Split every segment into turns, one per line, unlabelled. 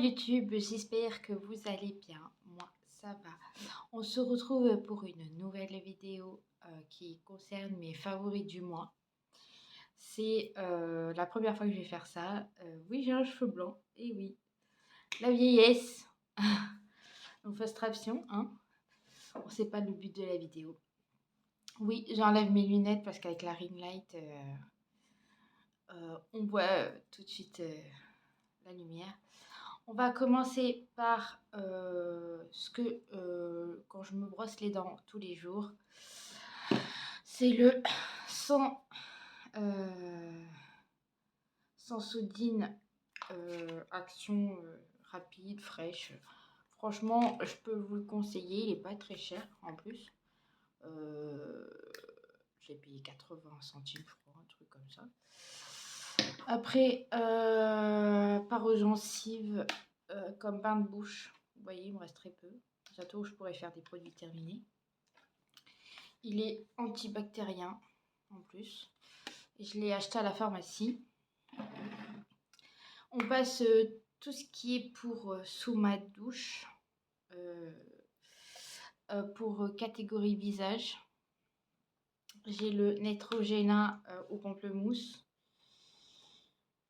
YouTube, j'espère que vous allez bien. Moi, ça va. On se retrouve pour une nouvelle vidéo qui concerne mes favoris du mois. C'est la première fois que je vais faire ça. Oui, j'ai un cheveu blanc. Et oui, la vieillesse. Donc, frustration, hein. Bon, c'est pas le but de la vidéo. Oui, j'enlève mes lunettes parce qu'avec la ring light, on voit tout de suite la lumière. On va commencer par quand je me brosse les dents tous les jours, c'est le sans, sans sodine action rapide, fraîche. Franchement, je peux vous le conseiller, il n'est pas très cher en plus. J'ai payé 80 centimes, je crois, un truc comme ça. Après, par aux gencives, comme bain de bouche. Vous voyez, il me reste très peu. Bientôt, je pourrais faire des produits terminés. Il est antibactérien en plus. Et je l'ai acheté à la pharmacie. On passe tout ce qui est pour sous ma douche. Pour catégorie visage. J'ai le Neutrogena au pamplemousse.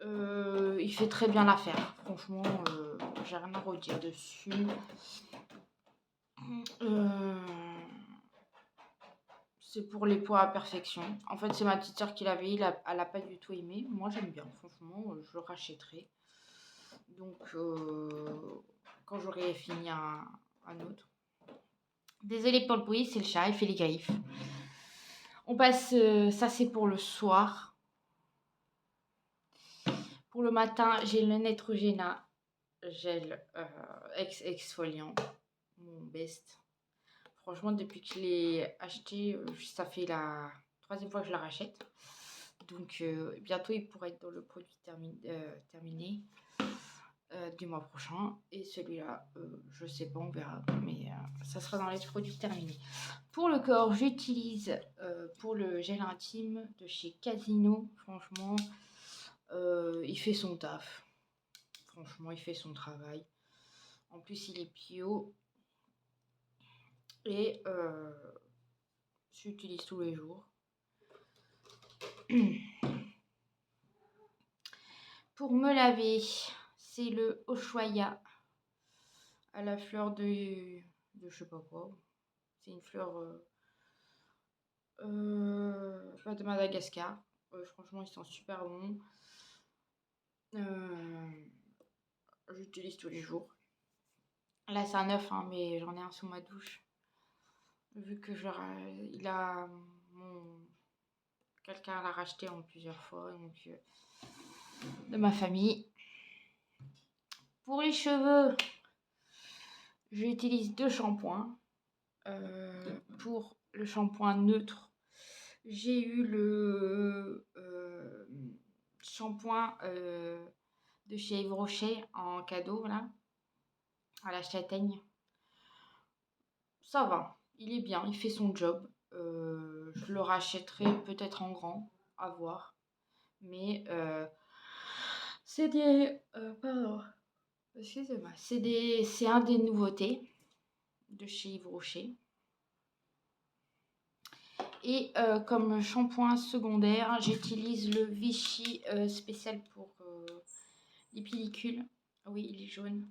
Il fait très bien l'affaire. Franchement, j'ai rien à redire dessus. C'est pour les poids à perfection. En fait, c'est ma petite soeur qui l'avait. Elle a pas du tout aimé. Moi, j'aime bien. Franchement, je le rachèterai. Donc, quand j'aurai fini un autre. Désolée pour le bruit, c'est le chat. Il fait les griffes. On passe... ça, c'est pour le soir. Pour le matin, j'ai le Neutrogena gel exfoliant. Mon best. Franchement, depuis que je l'ai acheté, ça fait la 3e fois que je la rachète. Donc, bientôt, il pourrait être dans le produit terminé du mois prochain. Et celui-là, je sais pas, on verra. Mais ça sera dans les produits terminés. Pour le corps, j'utilise pour le gel intime de chez Casino. Franchement, il fait son taf. Franchement, il fait son travail. En plus, il est bio. Et j'utilise tous les jours. Pour me laver, c'est le Ushuaïa à la fleur de je sais pas quoi. C'est une fleur de Madagascar. Franchement, ils sont super bons. J'utilise tous les jours. Là, c'est un neuf, hein, mais j'en ai un sous ma douche. Vu que quelqu'un l'a racheté en plusieurs fois, donc de ma famille. Pour les cheveux, j'utilise 2 shampoings. Pour le shampoing neutre, j'ai eu le shampoing de chez Yves Rocher en cadeau, là, à la châtaigne. Ça va, il est bien, il fait son job. Je le rachèterai peut-être en grand, à voir. Mais c'est des... pardon, excusez-moi. C'est un des nouveautés de chez Yves Rocher. Et comme shampoing secondaire, j'utilise le Vichy spécial pour les pellicules. Oui, il est jaune.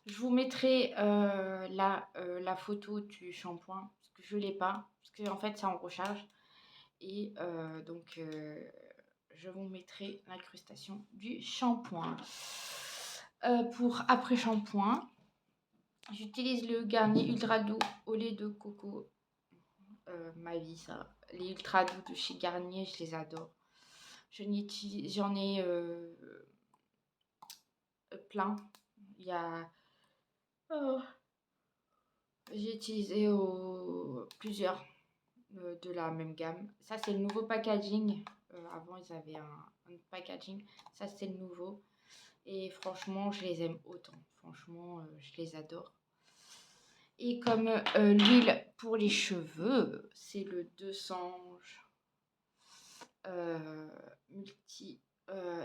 Je vous mettrai la photo du shampoing, parce que je ne l'ai pas, parce que en fait c'est en recharge. Et donc je vous mettrai l'incrustation du shampoing. Pour après shampoing, j'utilise le Garnier Ultra Doux au lait de coco. Ma vie, ça. Les Ultra Doux de chez Garnier, je les adore. J'en ai plein. Il y a... Oh, j'ai utilisé plusieurs de la même gamme. Ça, c'est le nouveau packaging. Avant, ils avaient un packaging. Ça, c'est le nouveau. Et franchement, je les aime autant. Franchement, je les adore. Et comme l'huile pour les cheveux, c'est le 200 multi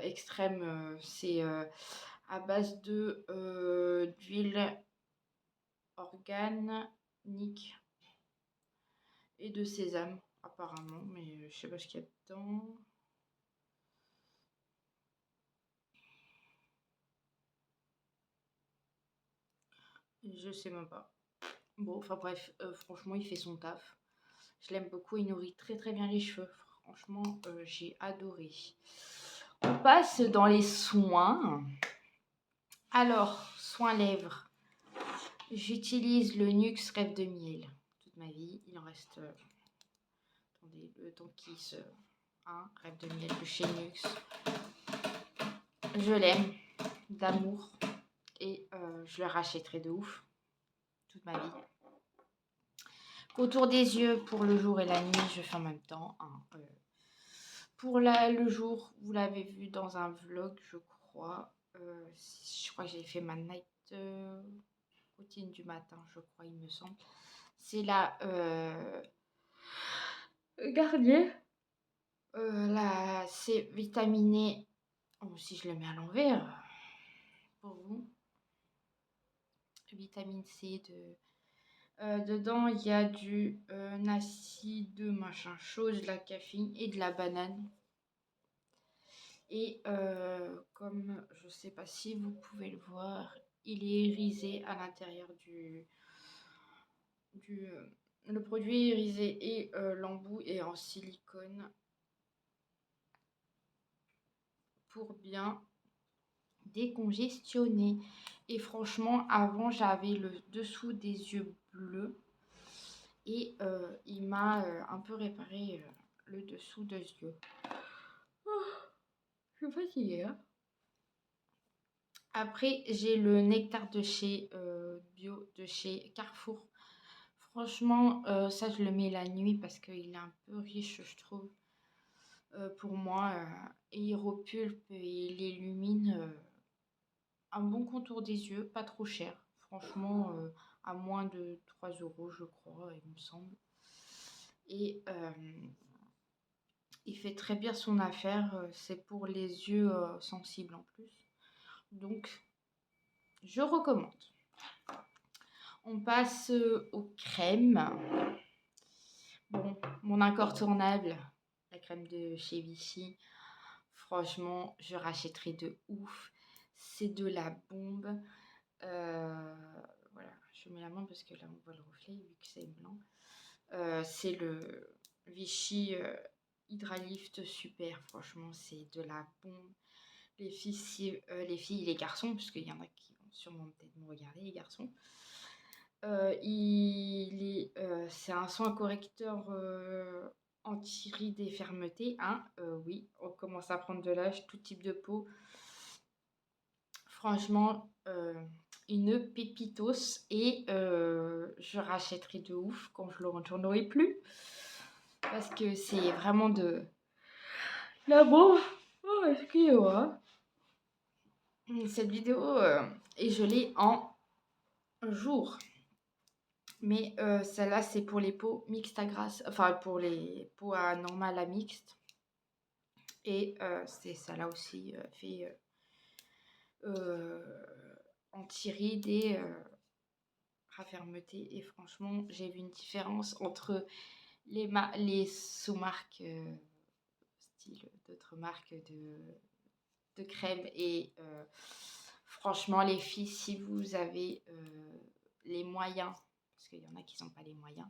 extrême. C'est à base de d'huile organique et de sésame apparemment, mais je sais pas ce qu'il y a dedans. Je sais même pas. Bon, enfin bref, franchement, il fait son taf. Je l'aime beaucoup, il nourrit très très bien les cheveux. Franchement, j'ai adoré. On passe dans les soins. Alors, soins lèvres. J'utilise le Nuxe Rêve de Miel toute ma vie. Il en reste, attendez, le temps qui se... Hein, Rêve de Miel de chez Nuxe. Je l'aime d'amour et je le rachèterai de ouf toute ma vie. Autour des yeux pour le jour et la nuit, je fais en même temps. Hein, pour le jour, vous l'avez vu dans un vlog, je crois. Je crois que j'ai fait ma night routine du matin, je crois, il me semble. C'est la Garnier. Là, c'est vitaminé. Oh, si je le mets à l'envers, pour vous. Vitamine C dedans, il y a du acide, machin chose, de la caféine et de la banane. Et comme je sais pas si vous pouvez le voir, il est irisé à l'intérieur le produit est irisé et l'embout est en silicone pour bien décongestionner. Et franchement, avant j'avais le dessous des yeux bleus et il m'a un peu réparé le dessous des yeux. Oh, je suis fatiguée, hein. Après, j'ai le nectar de chez bio de chez Carrefour. Franchement, ça je le mets la nuit parce qu'il est un peu riche, je trouve, pour moi. Et il repulpe et il illumine un bon contour des yeux, pas trop cher. Franchement, à moins de 3 euros, je crois, il me semble. Et il fait très bien son affaire. C'est pour les yeux sensibles en plus. Donc, je recommande. On passe aux crèmes. Bon, mon incontournable, la crème de chez Vichy. Franchement, je rachèterai de ouf. C'est de la bombe. Voilà, je mets la main parce que là on voit le reflet vu que c'est blanc. C'est le Vichy Hydralift Super. Franchement, c'est de la bombe. Les filles et les garçons, parce qu'il y en a qui vont sûrement peut-être me regarder, les garçons. C'est un soin correcteur anti-rides et fermeté. Hein, oui, on commence à prendre de l'âge, tout type de peau. Franchement, une pépitos et je rachèterai de ouf quand j'en aurai plus. Parce que c'est vraiment de la bombe. Oh, excusez-moi. Cette vidéo est gelée en jour. Mais celle-là, c'est pour les peaux mixtes à grasse. Enfin, pour les peaux à normales à mixtes. Et c'est celle-là aussi fait anti-rides et raffermeté. Et franchement, j'ai vu une différence entre les sous-marques, style d'autres marques de crème. Et franchement, les filles, si vous avez les moyens, parce qu'il y en a qui n'ont pas les moyens.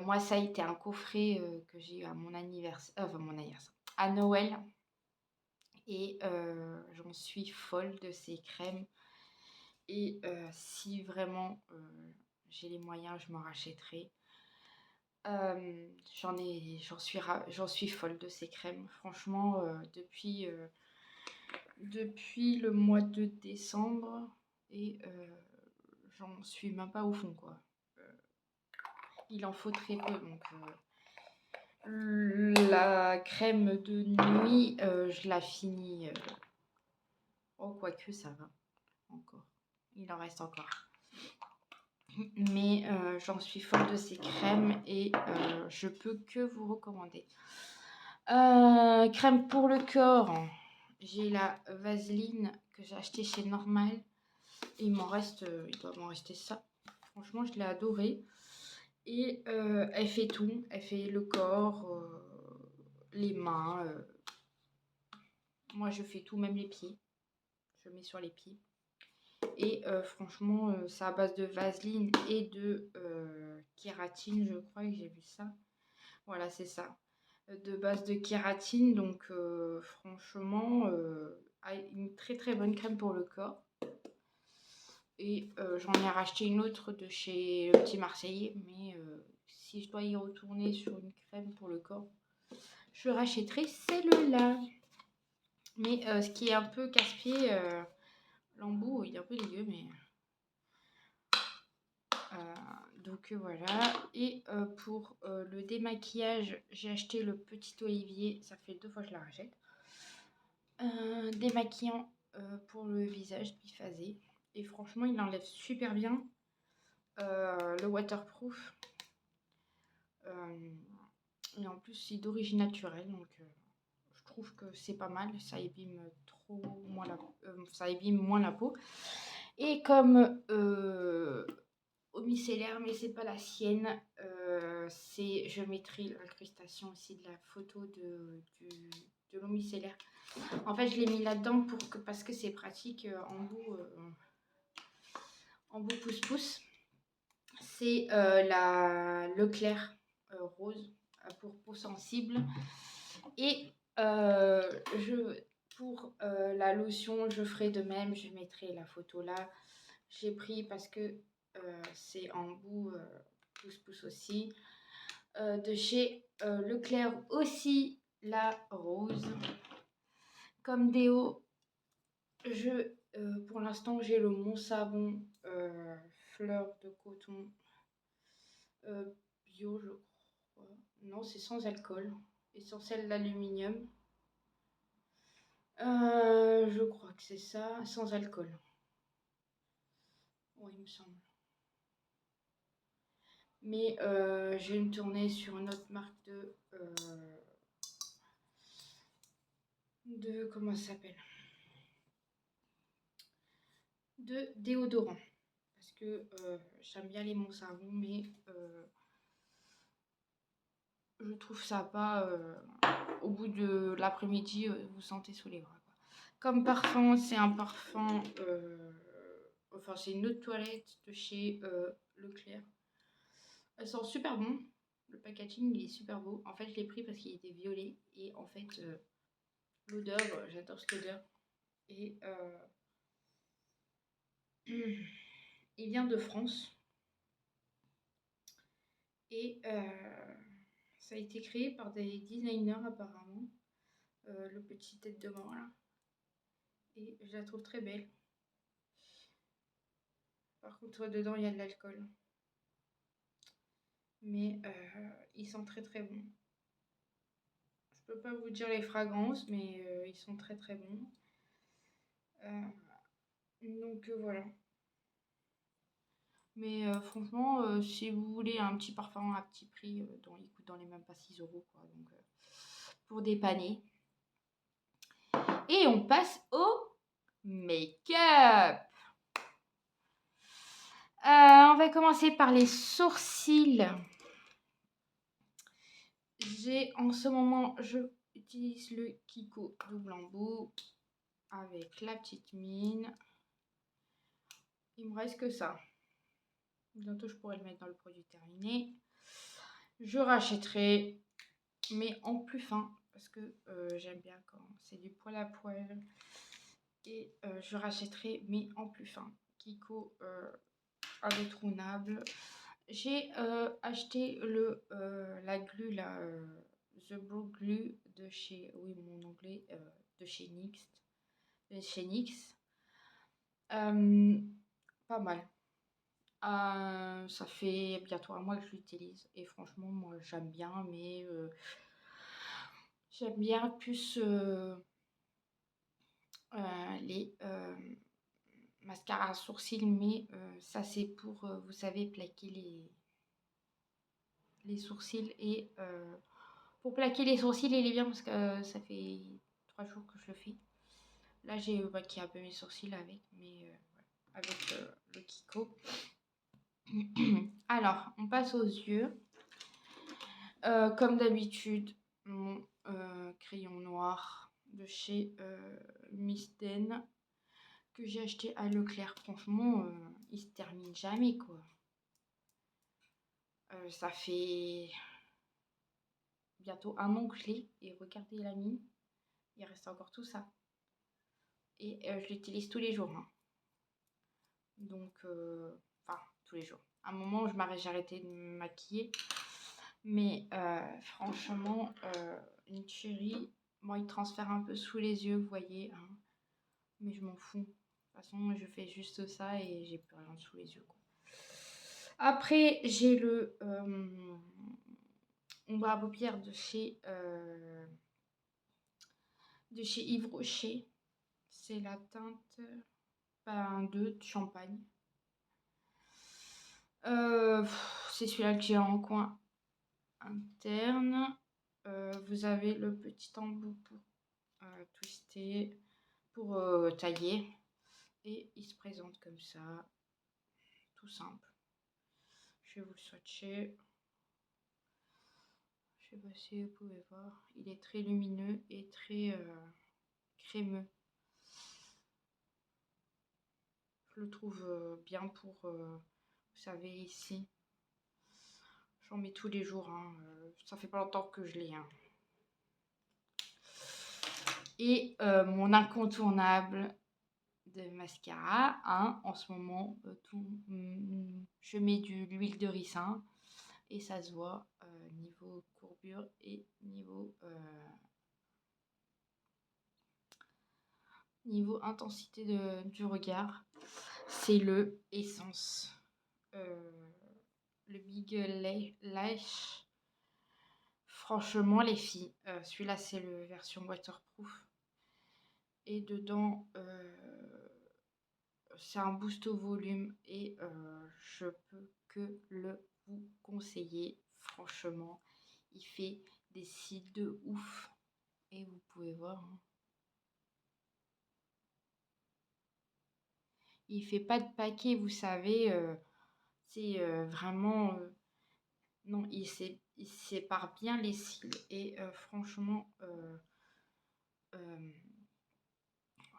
Moi, ça a été un coffret que j'ai eu à mon anniversaire, à Noël. Et j'en suis folle de ces crèmes. Et si vraiment j'ai les moyens, je m'en rachèterai. J'en suis folle de ces crèmes. Franchement, depuis le mois de décembre, et j'en suis même pas au fond, quoi. Il en faut très peu, donc la crème de nuit, je la finis. Oh, quoique ça va encore. Il en reste encore. Mais j'en suis folle de ces crèmes et je peux que vous recommander. Crème pour le corps. j'ai la vaseline que j'ai achetée chez Normal. Et il doit m'en rester ça. Franchement, je l'ai adorée. Et elle fait tout. Elle fait le corps, les mains. Moi, je fais tout, même les pieds. Je mets sur les pieds. Et franchement, c'est à base de vaseline et de kératine, je crois que j'ai vu ça. Voilà, c'est ça. De base de kératine, donc franchement, une très très bonne crème pour le corps. Et j'en ai racheté une autre de chez Le Petit Marseillais, mais si je dois y retourner sur une crème pour le corps, je rachèterai celle-là. Mais ce qui est un peu casse-pied, l'embout, il est un peu dégueu, mais... donc voilà. Et pour le démaquillage, j'ai acheté le Petit Olivier. Ça fait 2 fois que je la rachète. Démaquillant pour le visage biphasé. Et franchement, il enlève super bien. Le waterproof. Et en plus, c'est d'origine naturelle. Donc je trouve que c'est pas mal. Ça abîme ça abîme moins la peau. Et comme eau micellaire, mais c'est pas la sienne. Je mettrai l'incrustation aussi de la photo de l'eau micellaire. En fait, je l'ai mis là-dedans parce que c'est pratique en bout pouce-pouce. C'est la Leclerc rose pour peau sensible. Et pour la lotion, je ferai de même. Je mettrai la photo là. J'ai pris parce que c'est en bout pouce-pouce aussi. De chez Leclerc aussi, la rose. Comme déo, pour l'instant, j'ai le Mon Savon fleur de coton bio, je crois. Non, c'est sans alcool. Essentiel d'aluminium. Je crois que c'est ça, sans alcool. Oui, il me semble. Mais je vais me tourner sur une autre marque de comment ça s'appelle, de déodorant, parce que j'aime bien les Mon Savon, mais je trouve ça pas au bout de l'après-midi, vous sentez sous les bras, quoi. Comme parfum, c'est un parfum enfin c'est une eau de toilette de chez Leclerc. Elle sent super bon. Le packaging il est super beau. En fait je l'ai pris parce qu'il était violet et en fait l'odeur, j'adore cette odeur. Et il vient de France. Et ça a été créé par des designers apparemment. Le petit tête de mort là. Et je la trouve très belle. Par contre dedans il y a de l'alcool. Mais ils sont très très bons. Je peux pas vous dire les fragrances, mais ils sont très très bons. Donc voilà. Mais franchement, si vous voulez un petit parfum à petit prix, il coûte dans les même pas 6 euros, quoi. Donc pour dépanner. Et on passe au make-up. On va commencer par les sourcils. En ce moment, je utilise le Kiko Double Embout avec la petite mine. Il me reste que ça. Bientôt, je pourrai le mettre dans le produit terminé. Je rachèterai, mais en plus fin, parce que j'aime bien quand c'est du poil à poil. Et je rachèterai, mais en plus fin. Kiko indétrônable. J'ai acheté la glu, là, The Blue Glue de chez, oui, mon anglais, de chez NYX. Pas mal. Ça fait bientôt un mois que je l'utilise et franchement moi j'aime bien, mais j'aime bien plus les mascaras à sourcils, mais ça c'est pour vous savez plaquer les sourcils. Et pour plaquer les sourcils il est bien parce que ça fait 3 jours que je le fais Là, j'ai maquillé un peu mes sourcils avec, avec le Kiko. Alors, on passe aux yeux. Comme d'habitude, mon crayon noir de chez Miss Den que j'ai acheté à Leclerc. Franchement, il se termine jamais, quoi. Ça fait bientôt 1 an que je l'ai. Et regardez la mine, il reste encore tout ça. Et je l'utilise tous les jours. Hein. Donc, enfin, tous les jours. À un moment, j'ai arrêté de me maquiller. Mais franchement, une chérie, moi, il transfère un peu sous les yeux, vous voyez. Hein. Mais je m'en fous. De toute façon, je fais juste ça et j'ai plus rien sous les yeux, quoi. Après, j'ai le ombre à paupières de chez Yves Rocher. C'est la teinte 2 de champagne. C'est celui-là que j'ai en coin interne. Vous avez le petit embout pour twister, pour tailler. Et il se présente comme ça. Tout simple. Je vais vous le swatcher. Je sais pas si vous pouvez voir. Il est très lumineux et très crémeux. Je le trouve bien pour, vous savez, ici. J'en mets tous les jours. Hein. Ça fait pas longtemps que je l'ai. Hein. Et mon incontournable de mascara. Hein, en ce moment, je mets de l'huile de ricin. Et ça se voit niveau courbure et niveau intensité du regard. C'est le Essence. Le Big Lash. Franchement, les filles, celui-là, c'est le version waterproof. Et dedans, c'est un boost au volume. Et je peux que le vous conseiller. Franchement, il fait des cils de ouf. Et vous pouvez voir. Hein. Il fait pas de paquet, vous savez. C'est vraiment... non, il sépare bien les cils. Et franchement...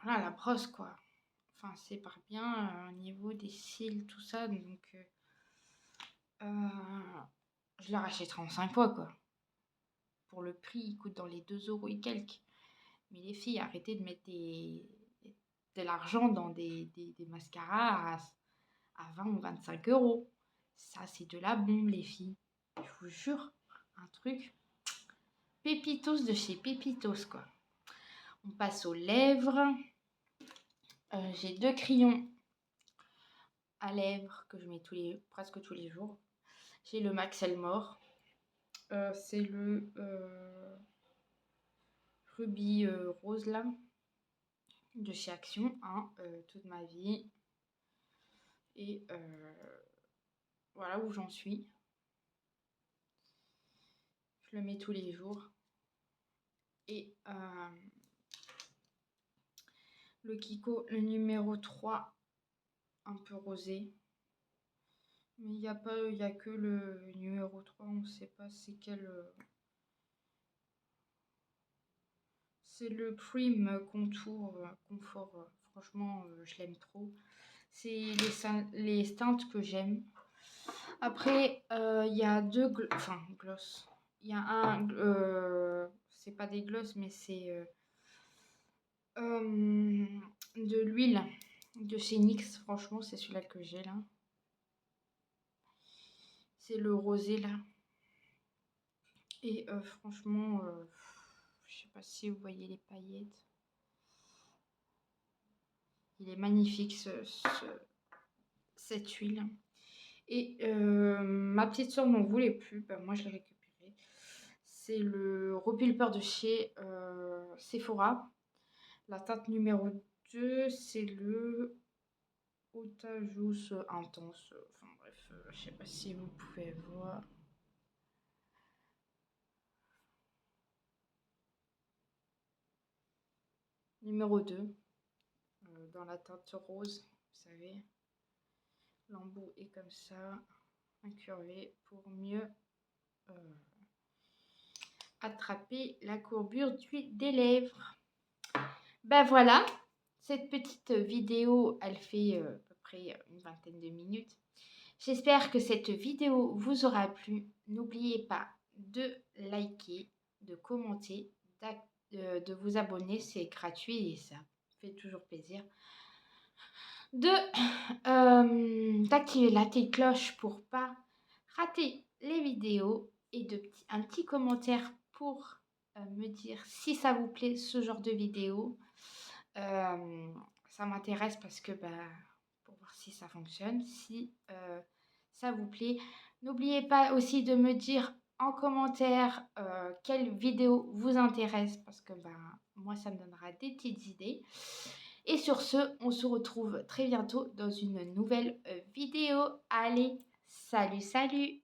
voilà, la brosse, quoi. Enfin, sépare bien au niveau des cils, tout ça. Donc... je l'ai racheté 35 fois, quoi. Pour le prix, il coûte dans les 2 € et quelques. Mais les filles, arrêtez de mettre de l'argent dans des mascaras à 20 ou 25 €. Ça, c'est de la bombe, les filles. Je vous jure, un truc pépitos de chez Pépitos, quoi. On passe aux lèvres. J'ai 2 crayons à lèvres que je mets presque tous les jours. J'ai le Max Elmore. C'est le Ruby Rose, là, de chez Action. Hein, toute ma vie. Et voilà où j'en suis. Je le mets tous les jours. Et le Kiko, le numéro 3, un peu rosé. Mais il n'y a que le numéro 3, on ne sait pas c'est quel. C'est le Cream Contour Confort. Franchement, je l'aime trop. C'est les teintes que j'aime. Après, il y a 2 gloss. Il y a un, c'est pas des gloss, mais c'est de l'huile de chez NYX. Franchement, c'est celui-là que j'ai là. C'est le rosé là. Et franchement, je sais pas si vous voyez les paillettes. Il est magnifique cette huile. Et ma petite soeur n'en voulait plus. Ben, moi, je l'ai récupéré. C'est le Repulpeur de chez Sephora. La teinte numéro 2, c'est le Otajous Intense. Enfin bref, je sais pas si vous pouvez voir. Numéro 2. dans la teinte rose, vous savez. L'embout est comme ça, incurvé pour mieux attraper la courbure des lèvres. Ben voilà, cette petite vidéo, elle fait à peu près une vingtaine de minutes. J'espère que cette vidéo vous aura plu. N'oubliez pas de liker, de commenter, de vous abonner, c'est gratuit et ça fait toujours plaisir. D'activer la petite cloche pour pas rater les vidéos et un petit commentaire pour me dire si ça vous plaît ce genre de vidéo. Ça m'intéresse parce que pour voir si ça fonctionne, si ça vous plaît. N'oubliez pas aussi de me dire en commentaire quelle vidéo vous intéresse parce que moi ça me donnera des petites idées. Et sur ce, on se retrouve très bientôt dans une nouvelle vidéo. Allez, salut, salut!